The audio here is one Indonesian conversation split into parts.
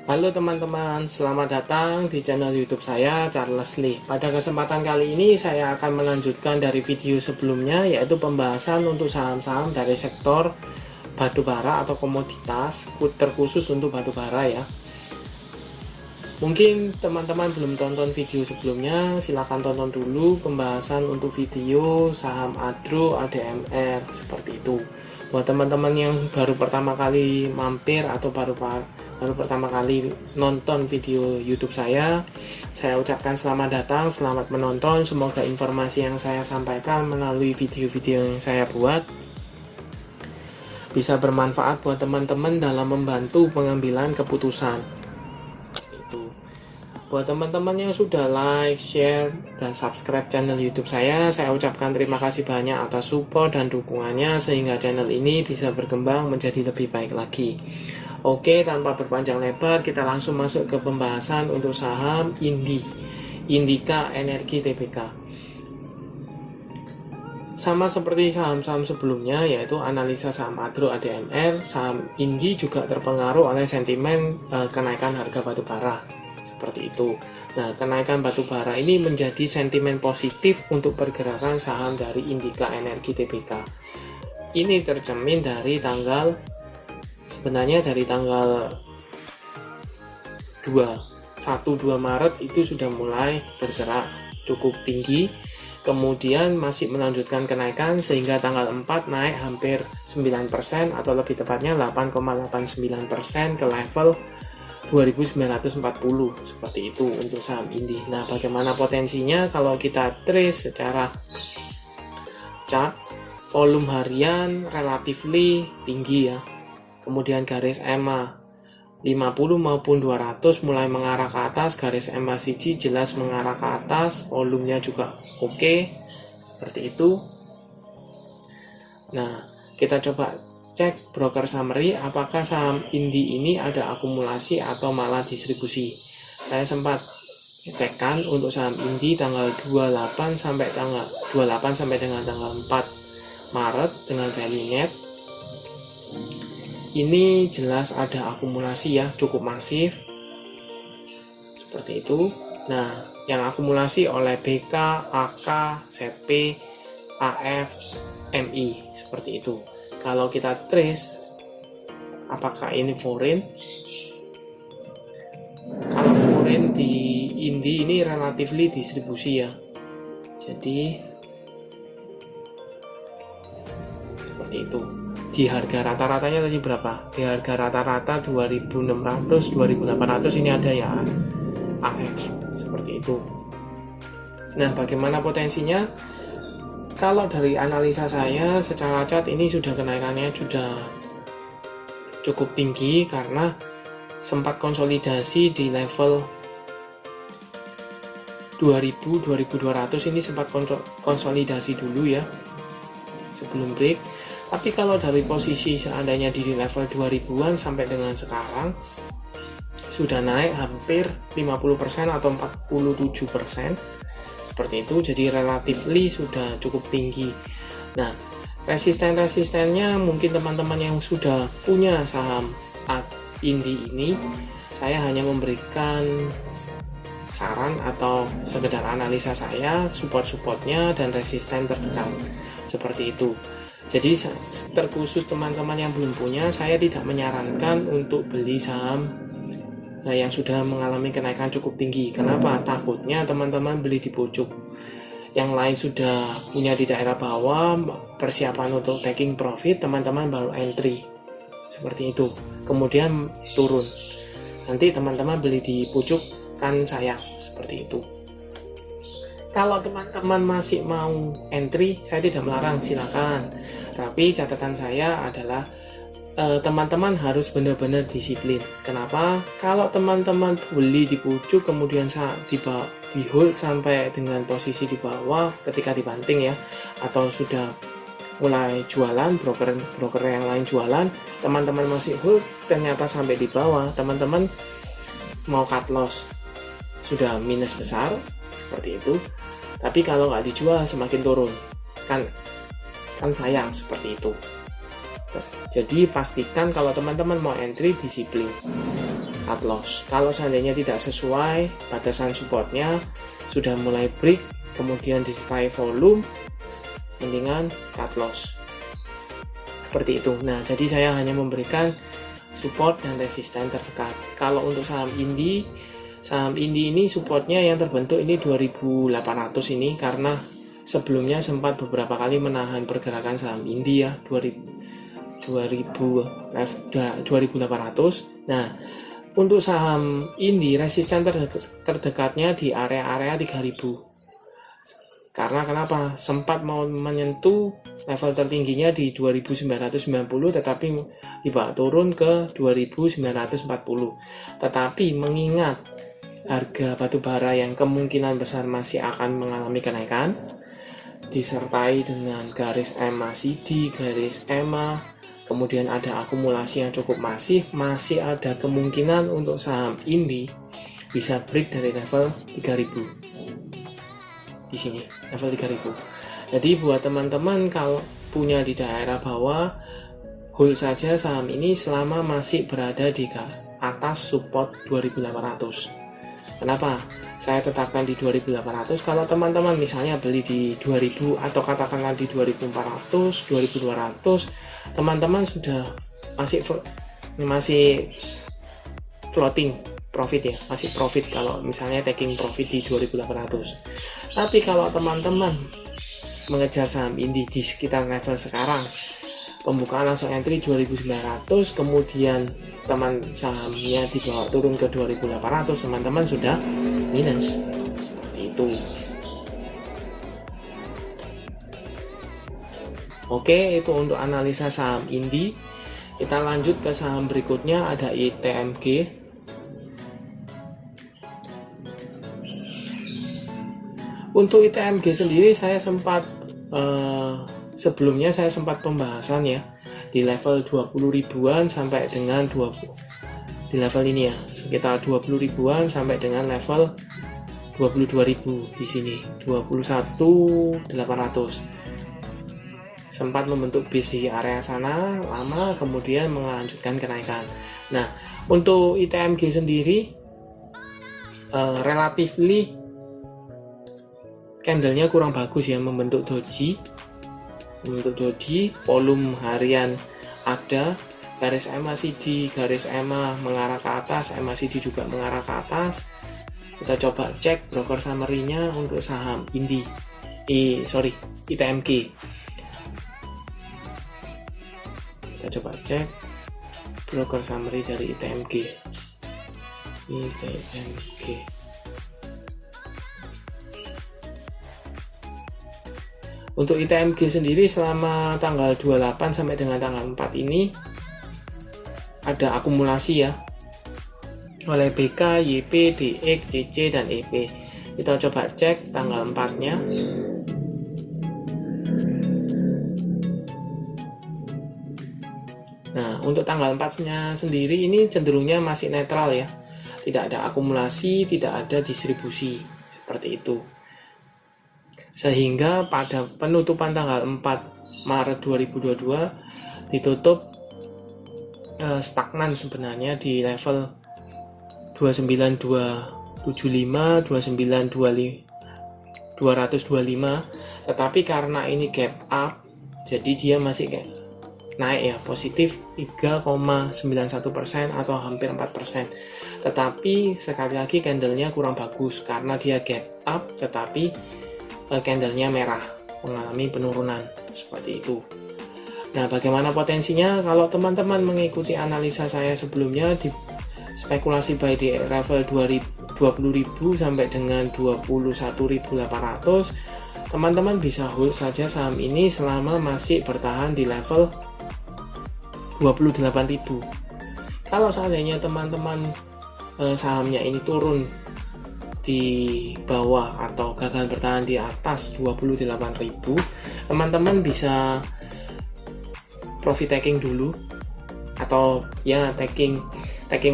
Halo teman-teman, selamat datang di channel YouTube saya, Charles Lee. Pada kesempatan kali ini saya akan melanjutkan dari video sebelumnya, yaitu pembahasan untuk saham-saham dari sektor batubara atau komoditas, terkhusus untuk batubara ya. Mungkin teman-teman belum tonton video sebelumnya, silahkan tonton dulu pembahasan untuk video saham ADRO, ADMR, seperti itu. Buat teman-teman yang baru pertama kali mampir atau baru pertama kali nonton video YouTube saya ucapkan selamat datang, selamat menonton. Semoga informasi yang saya sampaikan melalui video-video yang saya buat bisa bermanfaat buat teman-teman dalam membantu pengambilan keputusan. Buat teman-teman yang sudah like, share, dan subscribe channel YouTube saya ucapkan terima kasih banyak atas support dan dukungannya sehingga channel ini bisa berkembang menjadi lebih baik lagi. Oke, tanpa berpanjang lebar, kita langsung masuk ke pembahasan untuk saham Indika Energi Tbk. Sama seperti saham-saham sebelumnya, yaitu analisa saham ADRO ADMR, saham Indi juga terpengaruh oleh sentimen kenaikan harga batubara. Seperti itu. Nah, kenaikan batubara ini menjadi sentimen positif untuk pergerakan saham dari Indika Energi Tbk. Ini tercermin dari tanggal 1-2 Maret itu sudah mulai bergerak cukup tinggi, kemudian masih melanjutkan kenaikan sehingga tanggal 4 naik hampir 9% atau lebih tepatnya 8,89% ke level 2940, seperti itu untuk saham Indi. Nah, bagaimana potensinya kalau kita trace secara chart? Volume harian relatively tinggi ya. Kemudian garis EMA 50 maupun 200 mulai mengarah ke atas, garis EMA CG jelas mengarah ke atas, volumenya juga oke, seperti itu. Nah, kita coba cek broker summary apakah saham Indi ini ada akumulasi atau malah distribusi. Saya sempat cekkan untuk saham Indi tanggal 28 sampai dengan tanggal 4 Maret dengan value net. Ini jelas ada akumulasi ya, cukup masif. Seperti itu. Nah, yang akumulasi oleh BK, AK, ZP, AF, MI, seperti itu. Kalau kita trace, apakah ini foreign? Kalau foreign di Indi ini relatively distribusi ya. Jadi seperti itu. Di harga rata-ratanya tadi berapa? Di harga rata-rata 2600, 2800 ini ada ya AF, seperti itu. Nah, bagaimana potensinya? Kalau dari analisa saya secara chart ini sudah kenaikannya sudah cukup tinggi karena sempat konsolidasi di level 2200 ini sempat konsolidasi dulu ya sebelum break. Tapi kalau dari posisi seandainya di level 2000-an sampai dengan sekarang sudah naik hampir 50% atau 47%. Seperti itu, jadi relatively sudah cukup tinggi. Nah, resisten-resistennya mungkin teman-teman yang sudah punya saham Indi ini, saya hanya memberikan saran atau sekedar analisa saya, support-supportnya dan resisten tertekan, seperti itu. Jadi terkhusus teman-teman yang belum punya, saya tidak menyarankan untuk beli saham yang sudah mengalami kenaikan cukup tinggi. Kenapa? Takutnya teman-teman beli di pucuk, yang lain sudah punya di daerah bawah, persiapan untuk taking profit, teman-teman baru entry, seperti itu, kemudian turun, nanti teman-teman beli di pucuk kan sayang, seperti itu. Kalau teman-teman masih mau entry, saya tidak melarang, silakan, tapi catatan saya adalah teman-teman harus benar-benar disiplin. Kenapa? Kalau teman-teman beli di pucuk kemudian di hold sampai dengan posisi di bawah ketika dibanting ya, atau sudah mulai jualan, broker yang lain jualan, teman-teman masih hold ternyata sampai di bawah, teman-teman mau cut loss, sudah minus besar, seperti itu. Tapi kalau nggak dijual semakin turun, kan sayang, seperti itu. Jadi pastikan kalau teman-teman mau entry, disiplin. cut loss. Kalau seandainya tidak sesuai batasan supportnya, sudah mulai break, kemudian disertai volume, mendingan cut loss. Seperti itu. Nah, jadi saya hanya memberikan support dan resisten terdekat. Kalau untuk saham Indi ini supportnya yang terbentuk ini 2800 ini, karena sebelumnya sempat beberapa kali menahan pergerakan saham Indi ya, 2800. Nah, untuk saham Indi resisten terdekatnya di area-area 3000. Karena kenapa? Sempat mau menyentuh level tertingginya di 2990, tetapi dibawa turun ke 2940. Tetapi mengingat harga batubara yang kemungkinan besar masih akan mengalami kenaikan, disertai dengan garis EMA CD, garis EMA, kemudian ada akumulasi yang cukup masih ada kemungkinan untuk saham Indi bisa break dari level 3000 di sini, level 3000. Jadi buat teman-teman kalau punya di daerah bawah, hold saja saham ini selama masih berada di atas support 2800. Kenapa saya tetapkan di 2800? Kalau teman-teman misalnya beli di 2000 atau katakanlah di 2400, 2200, teman-teman sudah masih floating profit ya, masih profit kalau misalnya taking profit di 2800. Tapi kalau teman-teman mengejar saham Indi di sekitar level sekarang, pembukaan langsung entry 2900, kemudian teman sahamnya dibawa turun ke 2800, teman-teman sudah minus. Seperti itu. Oke, itu untuk analisa saham Indi. Kita lanjut ke saham berikutnya, ada ITMG. Untuk ITMG sendiri saya sempat sebelumnya saya sempat pembahasan ya di level 20 ribuan sampai dengan 20 di level ini ya, sekitar 20 ribuan sampai dengan level 22.000 di sini, 21.800. Sempat membentuk base di area sana lama, kemudian melanjutkan kenaikan. Nah, untuk ITMG sendiri relatively candlenya kurang bagus ya, membentuk doji, volume harian ada, garis EMA CD, garis EMA mengarah ke atas, EMA CD juga mengarah ke atas. Kita coba cek broker summary-nya untuk saham ITMG. Kita coba cek broker summary dari ITMG. Untuk ITMG sendiri selama tanggal 28 sampai dengan tanggal 4 ini ada akumulasi ya oleh BK, YP, DX, CC, dan EP. Kita coba cek tanggal 4-nya. Nah, untuk tanggal 4-nya sendiri ini cenderungnya masih netral ya. Tidak ada akumulasi, tidak ada distribusi. Seperti itu. Sehingga pada penutupan tanggal 4 Maret 2022 ditutup stagnan sebenarnya di level 29275, 225, tetapi karena ini gap up, jadi dia masih kayak naik ya, positif 3,91% atau hampir 4%. Tetapi sekali lagi candlenya kurang bagus karena dia gap up tetapi candlenya merah, mengalami penurunan seperti itu. Nah, bagaimana potensinya? Kalau teman-teman mengikuti analisa saya sebelumnya di spekulasi buy di level 20.000 sampai dengan 21.800, teman-teman bisa hold saja saham ini selama masih bertahan di level 28.000. Kalau seandainya teman-teman sahamnya ini turun di bawah atau gagal bertahan di atas 28.000, teman-teman bisa profit taking dulu atau ya taking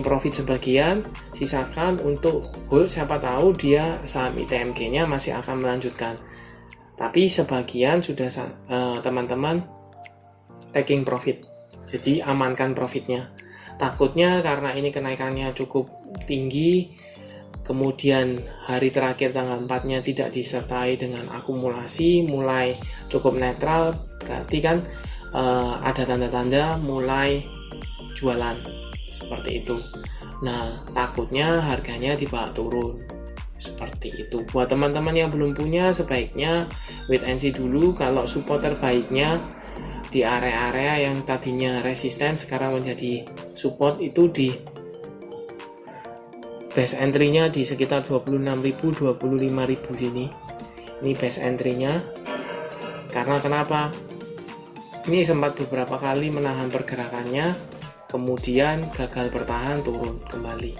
profit sebagian, sisakan untuk hold, siapa tahu dia saham ITMG-nya masih akan melanjutkan. Tapi sebagian sudah teman-teman taking profit. Jadi amankan profitnya. Takutnya karena ini kenaikannya cukup tinggi, kemudian hari terakhir tanggal 4-nya tidak disertai dengan akumulasi, mulai cukup netral, berarti kan ada tanda-tanda mulai jualan seperti itu. Nah, takutnya harganya dibawa turun seperti itu. Buat teman-teman yang belum punya, sebaiknya wait and see dulu. Kalau support terbaiknya di area-area yang tadinya resisten sekarang menjadi support itu di base entry-nya di sekitar 26.000 25.000 sini. Ini base entry-nya. Karena kenapa? Ini sempat beberapa kali menahan pergerakannya, kemudian gagal bertahan, turun kembali.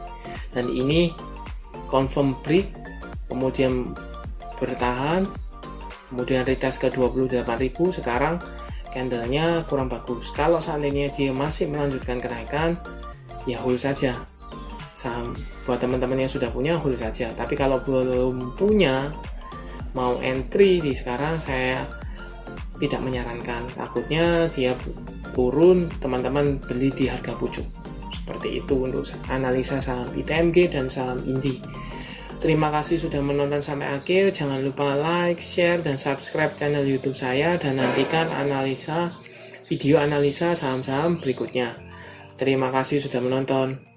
Dan ini confirm break, kemudian bertahan, kemudian retest ke 28.000. Sekarang candlenya kurang bagus. Kalau seandainya dia masih melanjutkan kenaikan, ya hold saja saham. Buat teman-teman yang sudah punya, hold saja. Tapi kalau belum punya, mau entry di sekarang, saya tidak menyarankan. Takutnya dia turun, teman-teman beli di harga pucuk. Seperti itu untuk analisa saham ITMG dan saham Indi. Terima kasih sudah menonton sampai akhir. Jangan lupa like, share, dan subscribe channel YouTube saya, dan nantikan video analisa saham-saham berikutnya. Terima kasih sudah menonton.